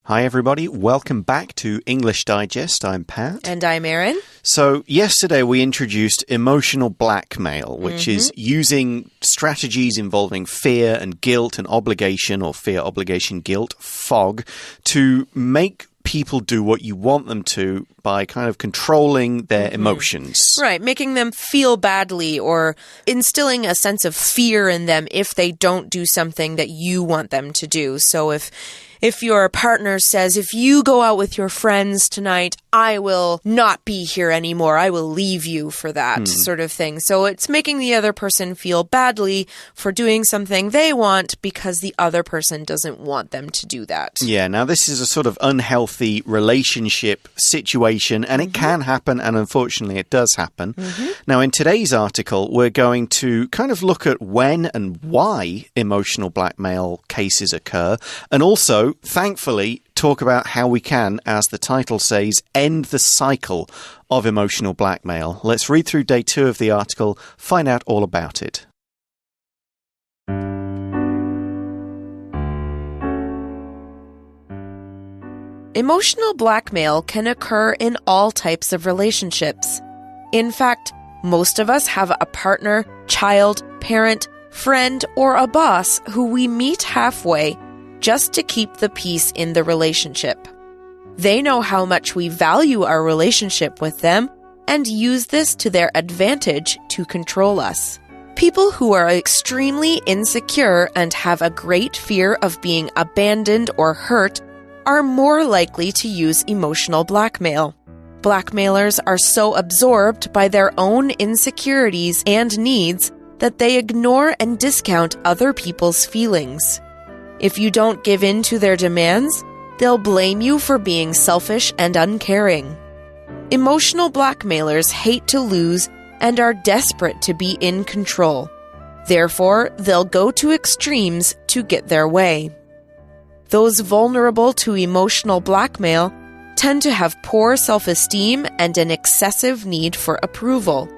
Hi, everybody. Welcome back to English Digest. I'm Pat. And I'm Erin. So, yesterday we introduced emotional blackmail, which is using strategies involving fear and guilt and obligation, or fear, obligation, guilt, fog, to make people do what you want them to by kind of controlling their emotions. Right, making them feel badly or instilling a sense of fear in them if they don't do something that you want them to do. So if your partner says, if you go out with your friends tonight, I will not be here anymore. I will leave you for that sort of thing. So it's making the other person feel badly for doing something they want because the other person doesn't want them to do that. Yeah, now this is a sort of unhealthy relationship situation, and it can happen, and unfortunately it does happen. Now, in today's article, we're going to kind of look at when and why emotional blackmail cases occur, and also, thankfully, talk about how we can, as the title says, end the cycle of emotional blackmail. Let's read through day 2 of the article, find out all about it. Emotional blackmail can occur in all types of relationships. In fact, most of us have a partner, child, parent, friend, or a boss who we meet halfway just to keep the peace in the relationship. They know how much we value our relationship with them and use this to their advantage to control us. People who are extremely insecure and have a great fear of being abandoned or hurt are more likely to use emotional blackmail. Blackmailers are so absorbed by their own insecurities and needs that they ignore and discount other people's feelings. If you don't give in to their demands, they'll blame you for being selfish and uncaring. Emotional blackmailers hate to lose and are desperate to be in control. Therefore, they'll go to extremes to get their way. Those vulnerable to emotional blackmail tend to have poor self-esteem and an excessive need for approval.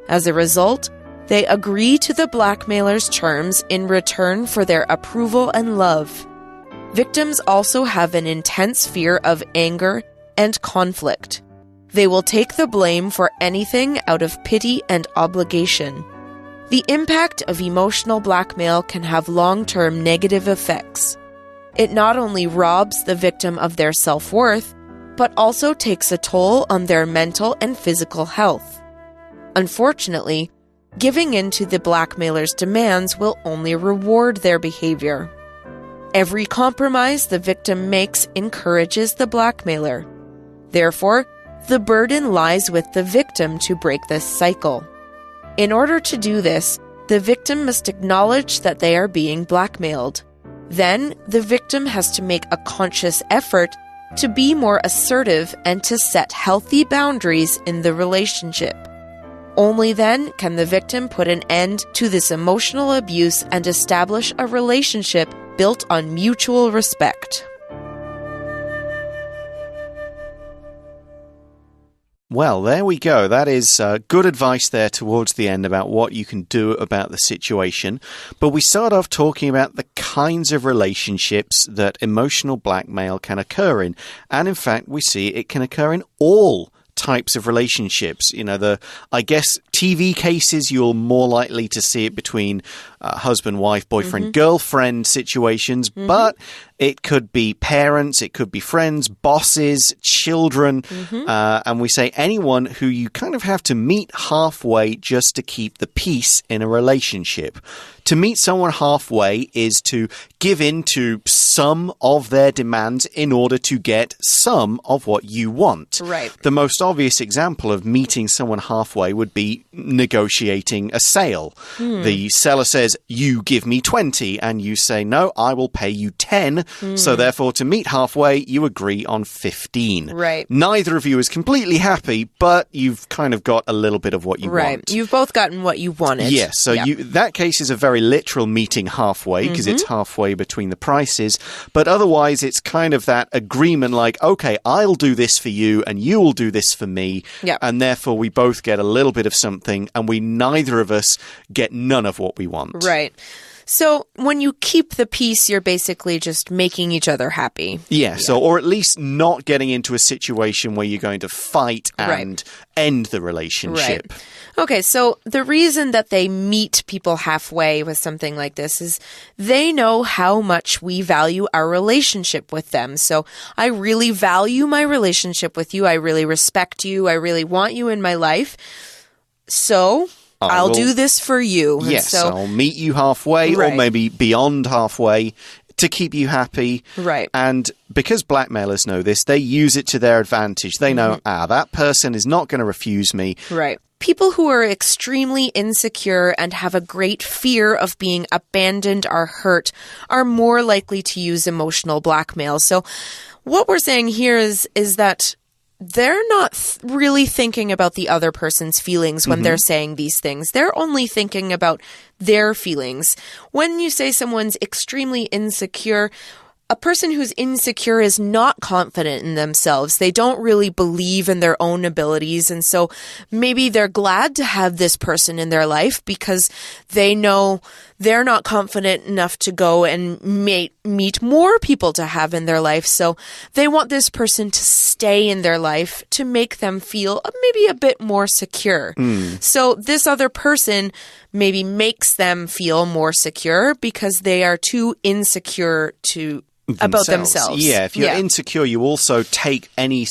As a result, they agree to the blackmailer's terms in return for their approval and love. Victims also have an intense fear of anger and conflict. They will take the blame for anything out of pity and obligation. The impact of emotional blackmail can have long-term negative effects. It not only robs the victim of their self-worth, but also takes a toll on their mental and physical health. Unfortunately, giving in to the blackmailer's demands will only reward their behavior. Every compromise the victim makes encourages the blackmailer. Therefore, the burden lies with the victim to break this cycle. In order to do this, the victim must acknowledge that they are being blackmailed. Then, the victim has to make a conscious effort to be more assertive and to set healthy boundaries in the relationship. Only then can the victim put an end to this emotional abuse and establish a relationship built on mutual respect. Well, there we go. That is good advice there towards the end about what you can do about the situation. But we start off talking about the kinds of relationships that emotional blackmail can occur in. And in fact, we see it can occur in all types of relationships. You know, I guess TV cases, you're more likely to see it between husband, wife, boyfriend, girlfriend situations, but it could be parents, it could be friends, bosses, children, and we say anyone who you kind of have to meet halfway just to keep the peace in a relationship. To meet someone halfway is to give in to some of their demands in order to get some of what you want. Right. The most obvious example of meeting someone halfway would be negotiating a sale. The seller says, you give me 20, and you say, no, I will pay you 10. So therefore, to meet halfway, you agree on 15. Right. Neither of you is completely happy, but you've kind of got a little bit of what you want. You've both gotten what you wanted. Yes, so that case is a very literal meeting halfway, because it's halfway between the prices. But otherwise, it's kind of that agreement like, okay, I'll do this for you, and you will do this for me. Yep. And therefore, we both get a little bit of something, and neither of us get none of what we want. Right. So when you keep the peace, you're basically just making each other happy. Yeah, so or at least not getting into a situation where you're going to fight and end the relationship. Right. Okay, so the reason that they meet people halfway with something like this is they know how much we value our relationship with them. So I really value my relationship with you. I really respect you. I really want you in my life. So I'll do this for you. Yes, so, I'll meet you halfway or maybe beyond halfway to keep you happy. Right. And because blackmailers know this, they use it to their advantage. They know, that person is not going to refuse me. Right. People who are extremely insecure and have a great fear of being abandoned or hurt are more likely to use emotional blackmail. So what we're saying here is that they're not really thinking about the other person's feelings when they're saying these things. They're only thinking about their feelings. When you say someone's extremely insecure, a person who's insecure is not confident in themselves. They don't really believe in their own abilities. And so maybe they're glad to have this person in their life because they know they're not confident enough to go and meet more people to have in their life. So they want this person to stay in their life to make them feel maybe a bit more secure. So this other person maybe makes them feel more secure because they are too insecure about themselves. Yeah, if you're insecure, you also take any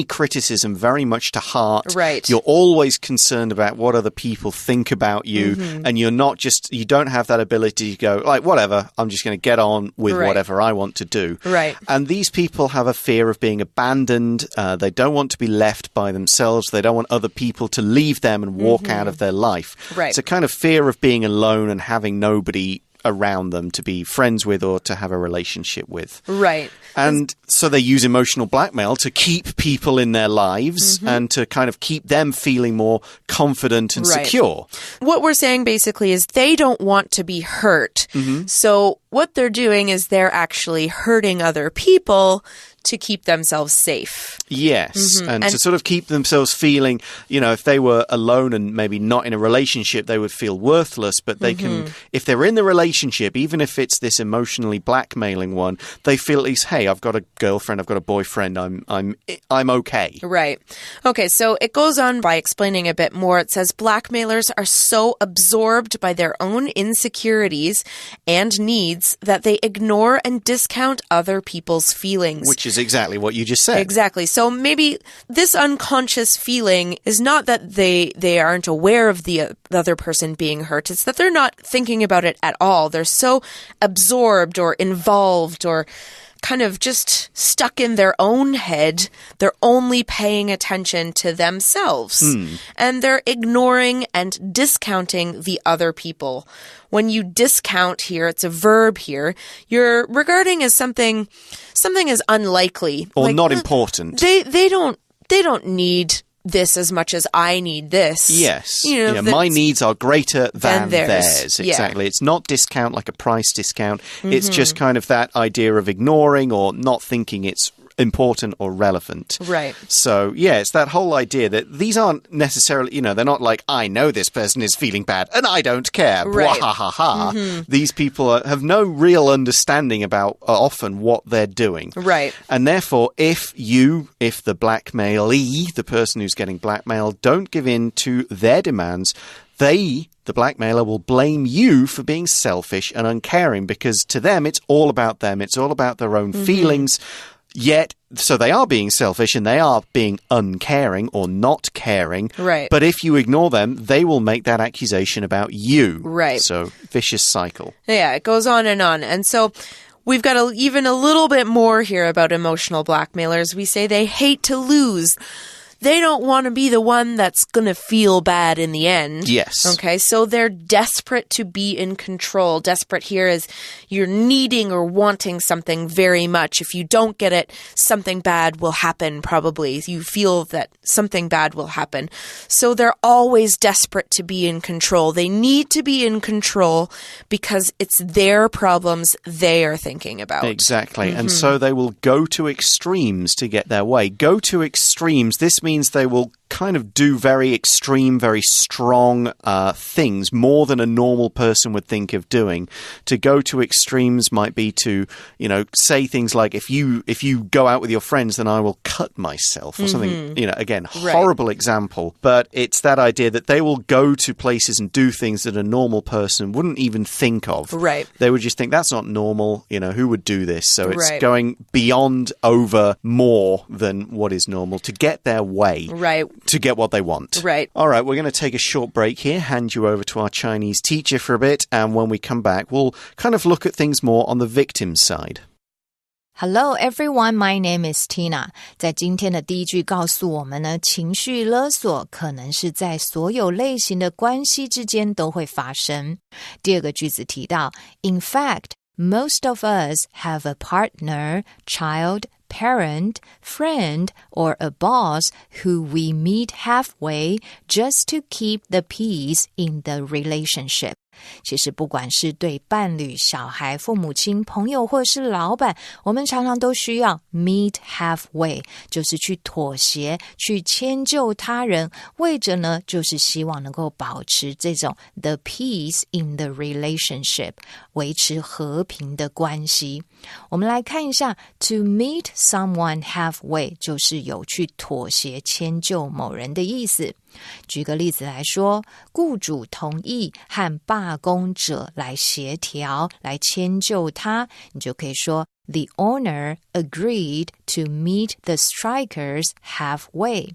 criticism very much to heart. Right. You're always concerned about what other people think about you, and you don't have that ability to go, like, whatever, I'm just going to get on with whatever I want to do. Right. And these people have a fear of being abandoned. They don't want to be left by themselves. They don't want other people to leave them and walk out of their life. Right. It's a kind of fear of being alone and having nobody around them to be friends with or to have a relationship with. Right. And so they use emotional blackmail to keep people in their lives and to kind of keep them feeling more confident and secure. What we're saying basically is they don't want to be hurt. So what they're doing is they're actually hurting other people to keep themselves safe. Yes, and to sort of keep themselves feeling, if they were alone and maybe not in a relationship, they would feel worthless, but they can, if they're in the relationship, even if it's this emotionally blackmailing one, they feel at least, hey, I've got a girlfriend, I've got a boyfriend, I'm okay. Right. Okay, so it goes on by explaining a bit more. It says blackmailers are so absorbed by their own insecurities and needs that they ignore and discount other people's feelings. Which is exactly what you just said. Exactly. So maybe this unconscious feeling is not that they aren't aware of the other person being hurt. It's that they're not thinking about it at all. They're so absorbed or involved or kind of just stuck in their own head. They're only paying attention to themselves. And they're ignoring and discounting the other people. When you discount here, it's a verb here, you're regarding as something as unlikely. Or like, not important. They don't need this as much as I need this. Yes. My needs are greater than theirs. Exactly. Yeah. It's not discount like a price discount. It's just kind of that idea of ignoring or not thinking it's important or relevant. Right. So, it's that whole idea that these aren't necessarily, they're not like, I know this person is feeling bad and I don't care. Right. Blah, ha, ha, ha. These people have no real understanding about often what they're doing. Right. And therefore, if the blackmailee, the person who's getting blackmailed, don't give in to their demands, the blackmailer will blame you for being selfish and uncaring because to them, it's all about them. It's all about their own feelings. Yet, so they are being selfish and they are being uncaring or not caring. Right. But if you ignore them, they will make that accusation about you. Right. So, vicious cycle. Yeah, it goes on. And so we've got even a little bit more here about emotional blackmailers. We say they hate to lose. They don't want to be the one that's going to feel bad in the end. Yes. Okay, so they're desperate to be in control. Desperate here is you're needing or wanting something very much. If you don't get it, something bad will happen probably. You feel that something bad will happen. So they're always desperate to be in control. They need to be in control because it's their problems they are thinking about. Exactly. And so they will go to extremes to get their way. Go to extremes. This means they will kind of do very extreme, very strong things, more than a normal person would think of doing. To go to extremes might be to, say things like, if you go out with your friends, then I will cut myself or something. Again, horrible example. But it's that idea that they will go to places and do things that a normal person wouldn't even think of. Right. They would just think, that's not normal. Who would do this? So it's going beyond, over, more than what is normal to get their way. Right. To get what they want. Right. All right, we're going to take a short break here, hand you over to our Chinese teacher for a bit, and when we come back, we'll kind of look at things more on the victim's side. Hello everyone, my name is Tina. 在今天的第一句告诉我们呢，情绪勒索可能是在所有类型的关系之间都会发生。第二个句子提到 In fact, most of us have a partner, child, parent, friend, or a boss who we meet halfway just to keep the peace in the relationship. 其实不管是对伴侣、小孩、父母亲、朋友或是老板，我们常常都需要 meet halfway， 就是去妥协，去迁就他人，为着呢，就是希望能够保持这种 the peace in the relationship， 维持和平的关系。我们来看一下 to meet someone halfway 就是有去妥协迁就某人的意思。举个例子来说，雇主同意和罢工者来协调，来迁就他，你就可以说 The owner agreed to meet the strikers halfway。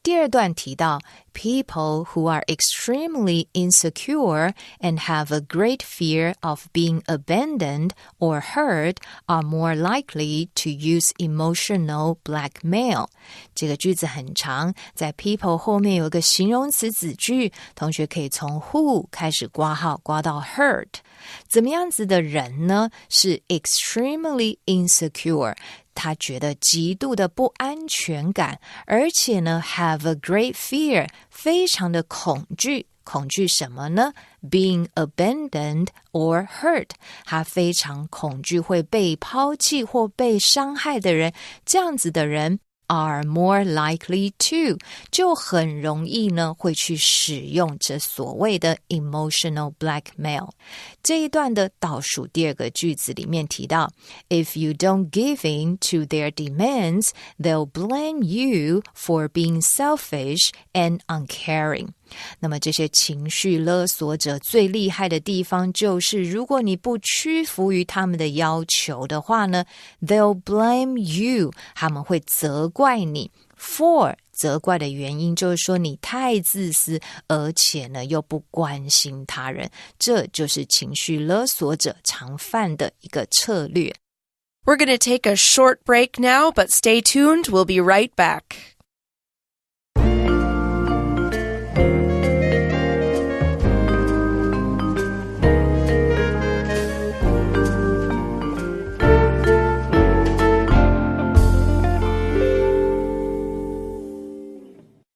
第二段提到 people who are extremely insecure and have a great fear of being abandoned or hurt are more likely to use emotional blackmail. 这个句子很长，在 people 后面有一个形容词子句，同学可以从 who 开始括号括到 hurt。怎么样子的人呢？是 extremely insecure，他觉得极度的不安全感，而且呢 have a great fear， 非常的恐惧。恐惧什么呢？ Being abandoned or hurt， 他非常恐惧会被抛弃或被伤害的人，这样子的人are more likely to， 就很容易呢会去使用这所谓的 emotional blackmail。 这一段的倒数第二个句子里面提到 If you don't give in to their demands, they'll blame you for being selfish and uncaring。 那么这些情绪勒索者最厉害的地方就是如果你不屈服于他们的要求的话呢 they'll blame you， 他们会责怪你 for， 责怪的原因就是说你太自私，而且呢又不关心他人，这就是情绪勒索者常犯的一个策略。 We're going to take a short break now, but stay tuned. We'll be right back.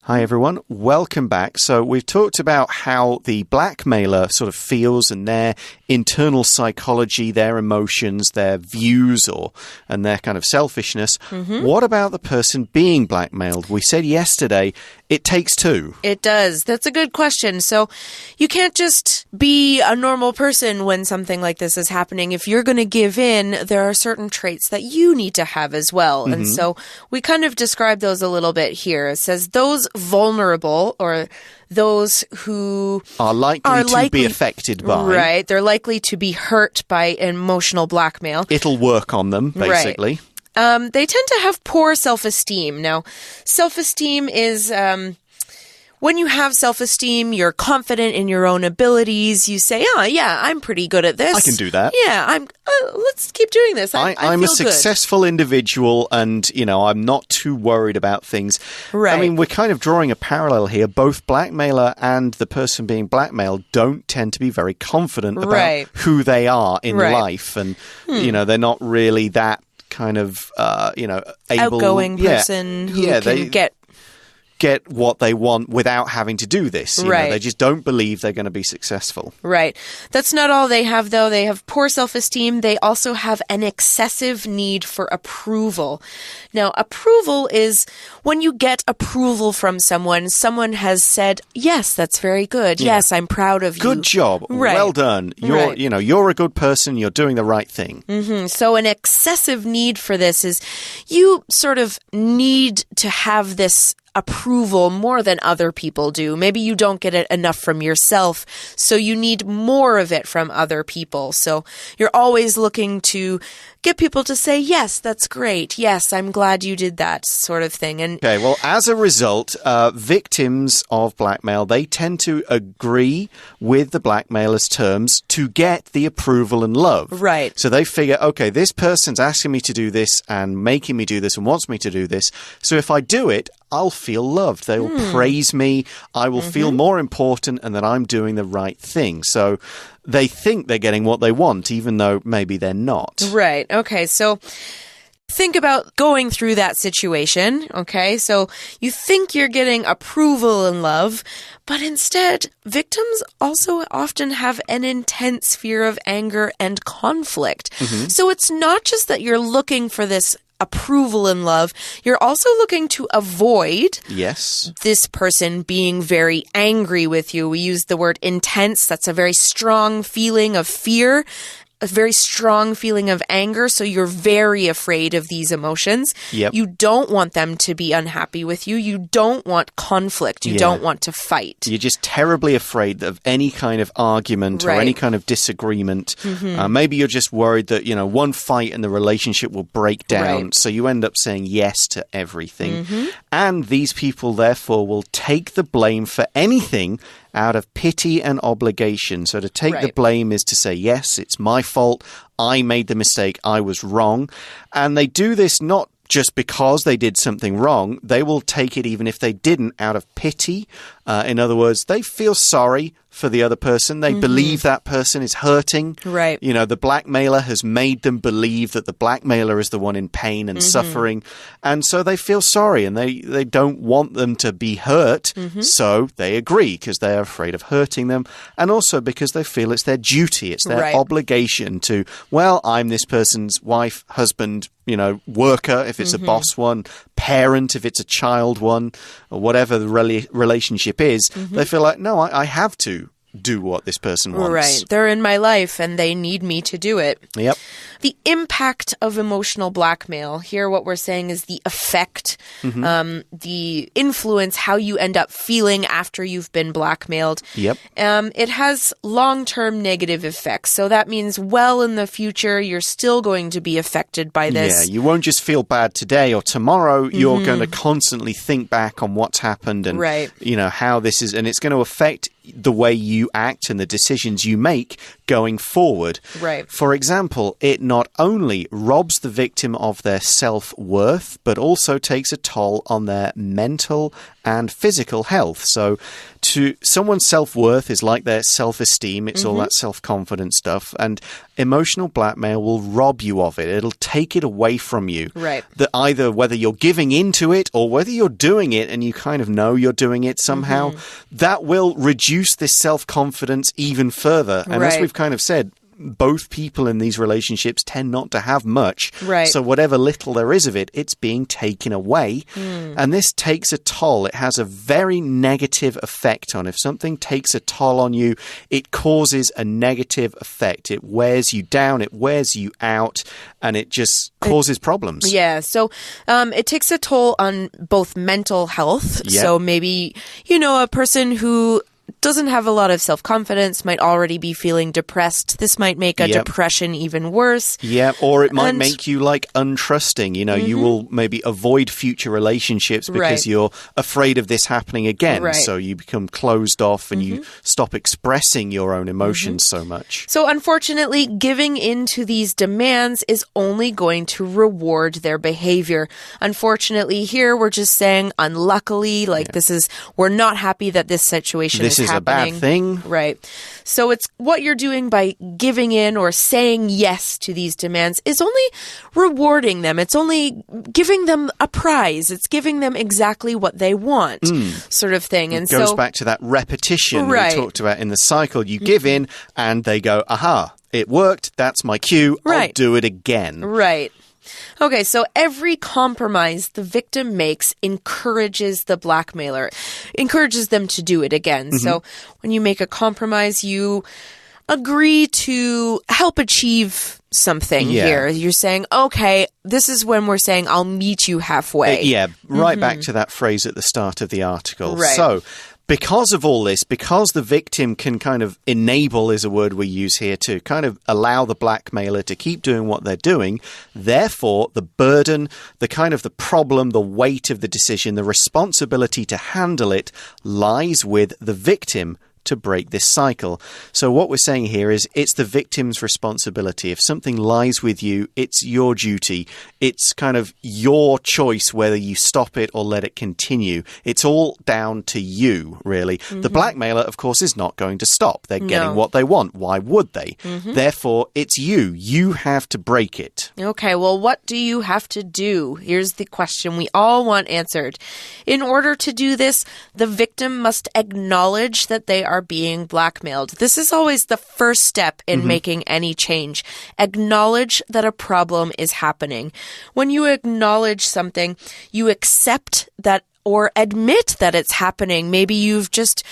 Hi everyone, welcome back. So we've talked about how the blackmailer sort of feels and their internal psychology, their emotions, their views and their kind of selfishness. What about the person being blackmailed? We said yesterday it takes two. It does. That's a good question. So you can't just be a normal person when something like this is happening. If you're going to give in, there are certain traits that you need to have as well. And so we kind of describe those a little bit here. It says those vulnerable or those who are likely to be affected by. Right. They're likely to be hurt by emotional blackmail. It'll work on them, basically. Right. They tend to have poor self-esteem. Now, self-esteem is when you have self-esteem, you're confident in your own abilities. You say, oh, yeah, I'm pretty good at this. I can do that. Yeah, let's keep doing this. I'm a successful individual and, I'm not too worried about things. Right. I mean, we're kind of drawing a parallel here. Both blackmailer and the person being blackmailed don't tend to be very confident about who they are in life. And, they're not really that kind of, able... outgoing person who can get get what they want without having to do this. You know, they just don't believe they're going to be successful. Right. That's not all they have, though. They have poor self-esteem. They also have an excessive need for approval. Now, approval is when you get approval from someone. Someone has said, yes, that's very good. Yeah. Yes, I'm proud of you. Good job. Right. Well done. You're a good person. You're doing the right thing. So an excessive need for this is you sort of need to have this approval more than other people do. Maybe you don't get it enough from yourself, so you need more of it from other people. So you're always looking to get people to say, yes, that's great. Yes, I'm glad you did that, sort of thing. And okay, well, as a result, victims of blackmail, they tend to agree with the blackmailer's terms to get the approval and love. Right. So they figure, okay, this person's asking me to do this and making me do this and wants me to do this. So if I do it, I'll feel loved. They will praise me. I will feel more important and that I'm doing the right thing. So they think they're getting what they want, even though maybe they're not. Right. Okay. So think about going through that situation. Okay. So you think you're getting approval and love, but instead, victims also often have an intense fear of anger and conflict. So it's not just that you're looking for this approval and love, you're also looking to avoid this person being very angry with you. We use the word intense. That's a very strong feeling of fear, a very strong feeling of anger. So you're very afraid of these emotions. You don't want them to be unhappy with you. You don't want conflict. You don't want to fight. You're just terribly afraid of any kind of argument or any kind of disagreement. Maybe you're just worried that, one fight and the relationship will break down. So you end up saying yes to everything. And these people, therefore, will take the blame for anything out of pity and obligation. So to take the blame is to say, yes, it's my fault. I made the mistake. I was wrong. And they do this not just because they did something wrong. They will take it even if they didn't out of pity. In other words, they feel sorry for the other person. They believe that person is hurting. Right. The blackmailer has made them believe that the blackmailer is the one in pain and suffering. And so they feel sorry and they don't want them to be hurt. So they agree because they're afraid of hurting them. And also because they feel it's their duty. It's their obligation to, well, I'm this person's wife, husband, worker, if it's a boss one, parent, if it's a child one, or whatever the relationship is. They feel like, no, I have to do what this person wants. Right. They're in my life and they need me to do it. Yep. The impact of emotional blackmail. Here what we're saying is the effect, the influence, how you end up feeling after you've been blackmailed. Yep. It has long-term negative effects. So that means well in the future, you're still going to be affected by this. Yeah, you won't just feel bad today or tomorrow. You're going to constantly think back on what's happened and, how this is, and it's going to affect the way you act and the decisions you make going forward. Right. For example, it not only robs the victim of their self-worth, but also takes a toll on their mental and physical health. So to someone's self-worth is like their self-esteem. It's all that self-confidence stuff. And emotional blackmail will rob you of it. It'll take it away from you. Right. That either whether you're giving into it or whether you're doing it and you kind of know you're doing it somehow, that will reduce this self-confidence even further. And as we've kind of said, both people in these relationships tend not to have much. Right. So whatever little there is of it, it's being taken away. And this takes a toll. It has a very negative effect on. If something takes a toll on you, it causes a negative effect. It wears you down, it wears you out, and it just causes problems. Yeah. So it takes a toll on both mental health. Yep. So maybe, a person who doesn't have a lot of self-confidence, might already be feeling depressed. This might make a depression even worse. Yeah, or it might make you untrusting. You will maybe avoid future relationships because you're afraid of this happening again. Right. So you become closed off and you stop expressing your own emotions so much. So unfortunately, giving in to these demands is only going to reward their behavior. Unfortunately, here we're just saying unluckily, we're not happy that this situation is this is happening. a bad thing. Right. So it's what you're doing by giving in or saying yes to these demands is only rewarding them. It's only giving them a prize. It's giving them exactly what they want, sort of thing. And it goes back to that repetition we talked about in the cycle. You give in and they go, aha, it worked. That's my cue. I'll do it again. Right. Okay, so every compromise the victim makes encourages the blackmailer, encourages them to do it again. So when you make a compromise, you agree to help achieve something here. You're saying, okay, this is when we're saying, I'll meet you halfway. Right back to that phrase at the start of the article. Right. So, because of all this, because the victim can kind of enable, is a word we use here, to kind of allow the blackmailer to keep doing what they're doing, therefore, the burden, the kind of the problem, the weight of the decision, the responsibility to handle it lies with the victim to break this cycle. So what we're saying here is it's the victim's responsibility. If something lies with you, it's your duty. It's kind of your choice whether you stop it or let it continue. It's all down to you, really. The blackmailer, of course, is not going to stop. They're getting what they want. Why would they? Therefore, it's you. You have to break it. Okay, well, what do you have to do? Here's the question we all want answered. In order to do this, the victim must acknowledge that they are being blackmailed. This is always the first step in making any change. Acknowledge that a problem is happening. When you acknowledge something, you accept that or admit that it's happening. Maybe you've just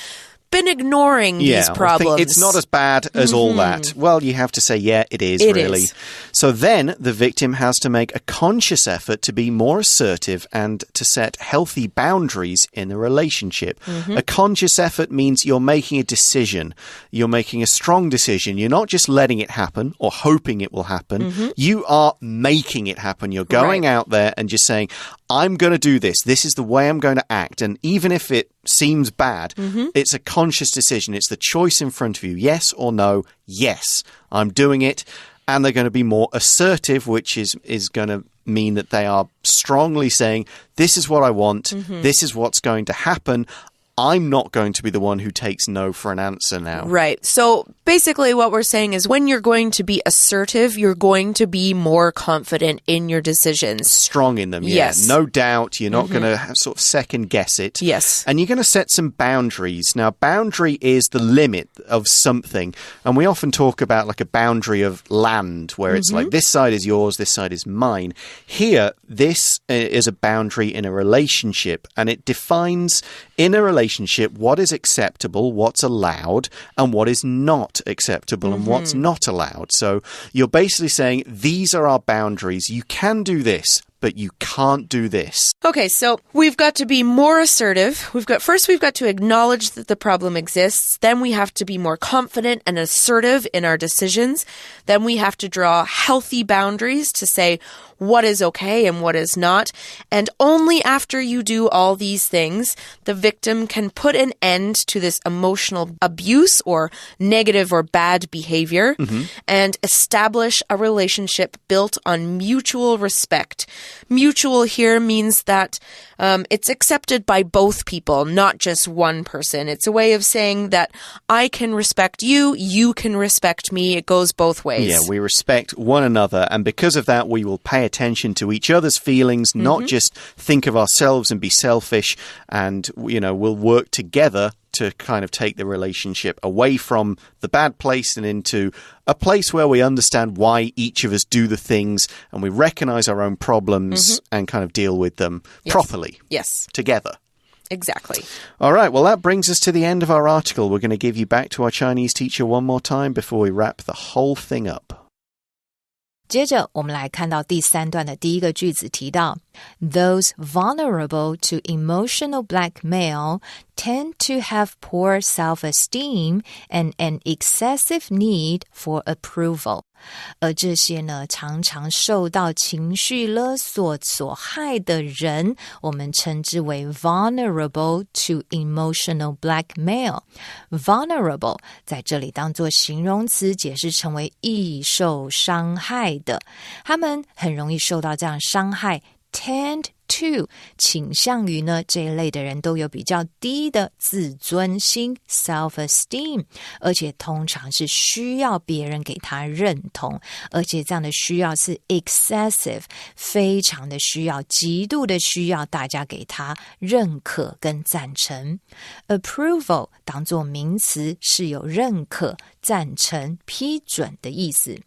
been ignoring these problems. It's not as bad as all that. Well, you have to say, yeah, it is, really. So then the victim has to make a conscious effort to be more assertive and to set healthy boundaries in the relationship. A conscious effort means you're making a decision. You're making a strong decision. You're not just letting it happen or hoping it will happen. You are making it happen. You're going out there and just saying, I'm going to do this. This is the way I'm going to act. And even if it seems bad, it's a conscious decision. It's the choice in front of you. Yes or no? Yes, I'm doing it. And they're going to be more assertive, which is going to mean that they are strongly saying, this is what I want. This is what's going to happen. I'm not going to be the one who takes no for an answer now. Right. So basically what we're saying is when you're going to be assertive, you're going to be more confident in your decisions. Strong in them, Yes. No doubt. You're not going to sort of second guess it. Yes. And you're going to set some boundaries. Now, boundary is the limit of something. And we often talk about like a boundary of land where it's like this side is yours, this side is mine. Here, this is a boundary in a relationship, and it defines in a relationship what is acceptable, what's allowed, and what is not acceptable and what's not allowed. So you're basically saying these are our boundaries. You can do this, but you can't do this. Okay, so we've got to be more assertive. We've got to acknowledge that the problem exists. Then we have to be more confident and assertive in our decisions. Then we have to draw healthy boundaries to say what is okay and what is not. And only after you do all these things, the victim can put an end to this emotional abuse or negative or bad behavior and establish a relationship built on mutual respect. Mutual here means that it's accepted by both people, not just one person. It's a way of saying that I can respect you, you can respect me. It goes both ways. Yeah, we respect one another, and because of that, we will pay attention to each other's feelings, not just think of ourselves and be selfish, and, we'll work together to kind of take the relationship away from the bad place and into a place where we understand why each of us do the things and we recognize our own problems and kind of deal with them properly. Yes. Together. Exactly. All right, well, that brings us to the end of our article. We're going to give you back to our Chinese teacher one more time before we wrap the whole thing up. 接着我们来看到第3段的第一个句子提到 Those vulnerable to emotional blackmail tend to have poor self-esteem and an excessive need for approval. 而这些呢，常常受到情绪勒索所害的人，我们称之为 vulnerable to emotional blackmail. Vulnerable 在这里当作形容词解释成为易受伤害的，他们很容易受到这样伤害。Tend to 倾向于呢这一类的人都有比较低的自尊心 self-esteem， 而且通常是需要别人给他认同，而且这样的需要是 excessive， 非常的需要，极度的需要大家给他认可跟赞成。 Approval 当作名词是有认可、赞成、批准的意思。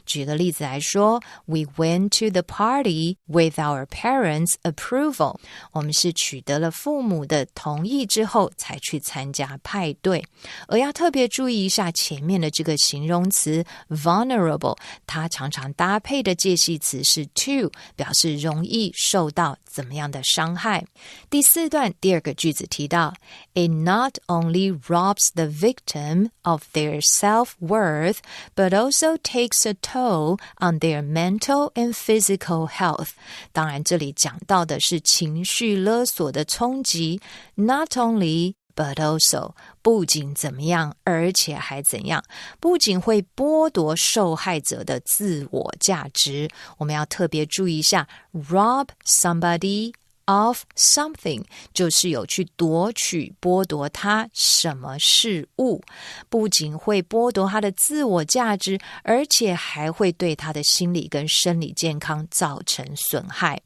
举个例子来说， We went to the party with our parents' approval. 我们是取得了父母的同意之后才去参加派对。而要特别注意一下前面的这个形容词 vulnerable， 它常常搭配的介系词是 to， 表示容易受到怎么样的伤害。第4段第2个句子提到 It not only robs the victim of their self-worth, but also takes a toll on their mental and physical health. 当然这里讲到的是情绪勒索的冲击， not only but also 不仅怎么样，而且还怎样，不仅会剥夺受害者的自我价值。我们要特别注意一下 rob somebody of something 就是有去夺取剥夺他什么事物，不仅会剥夺他的自我价值，而且还会对他的心理跟生理健康造成损害。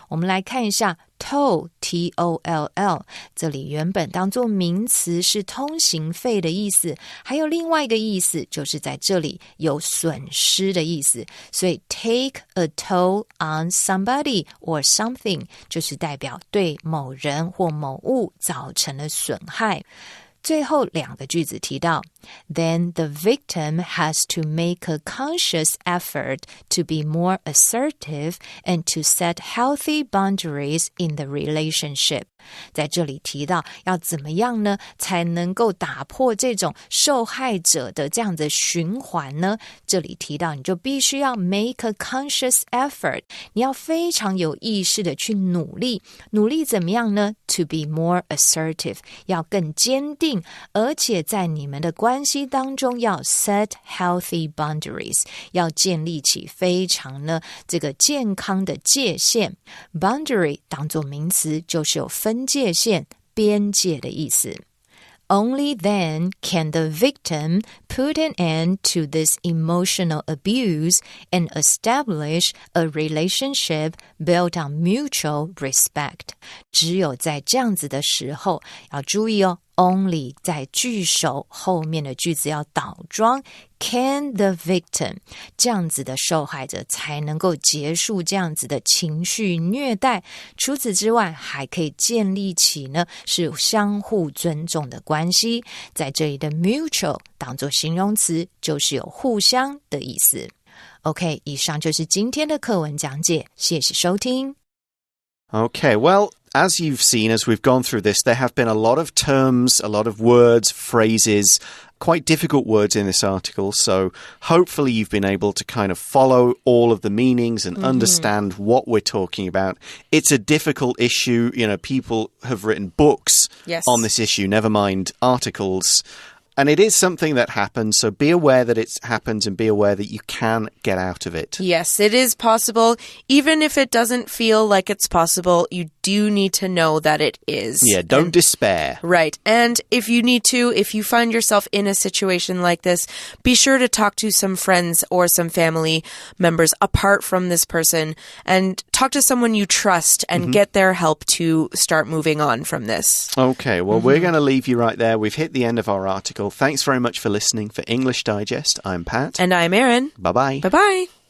我们来看一下 toll T-O-L-L， 这里原本当作名词是通行费的意思，还有另外一个意思就是在这里有损失的意思，所以 take a toll on somebody or something 就是代表对某人或某物造成了损害。最后2个句子提到 Then the victim has to make a conscious effort to be more assertive and to set healthy boundaries in the relationship. 在这里提到要怎么样呢才能够打破这种受害者的这样的循环呢？这里提到你就必须要 make a conscious effort， 你要非常有意识的去努力，努力怎么样呢？ To be more assertive， 要更坚定，而且在你们的关系当中要 set healthy boundaries， 要建立起非常呢这个健康的界限。 boundary 当作名词就是有分界线、边界的意思。Only then can the victim put an end to this emotional abuse and establish a relationship built on mutual respect. 只有在这样子的时候，要注意哦，only 在句首后面的句子要倒装 can the victim， 这样子的受害者才能够结束这样子的情绪虐待。除此之外，还可以建立起呢是相互尊重的关系。在这里的 mutual 当作形容词，就是有互相的意思。OK， 以上就是今天的课文讲解，谢谢收听。Okay, well,As you've seen, as we've gone through this, there have been a lot of terms, a lot of words, phrases, quite difficult words in this article. So hopefully you've been able to kind of follow all of the meanings and understand what we're talking about. It's a difficult issue. You know, people have written books on this issue, never mind articles.And it is something that happens, so be aware that it happens and be aware that you can get out of it. Yes, it is possible. Even if it doesn't feel like it's possible, you do need to know that it is. Yeah, don't despair. Right. And if you need to, if you find yourself in a situation like this, be sure to talk to some friends or some family members apart from this person and talk to someone you trust and get their help to start moving on from this. Okay, well, we're going to leave you right there. We've hit the end of our article. Thanks very much for listening. For English Digest, I'm Pat. And I'm Erin. Bye-bye. Bye-bye.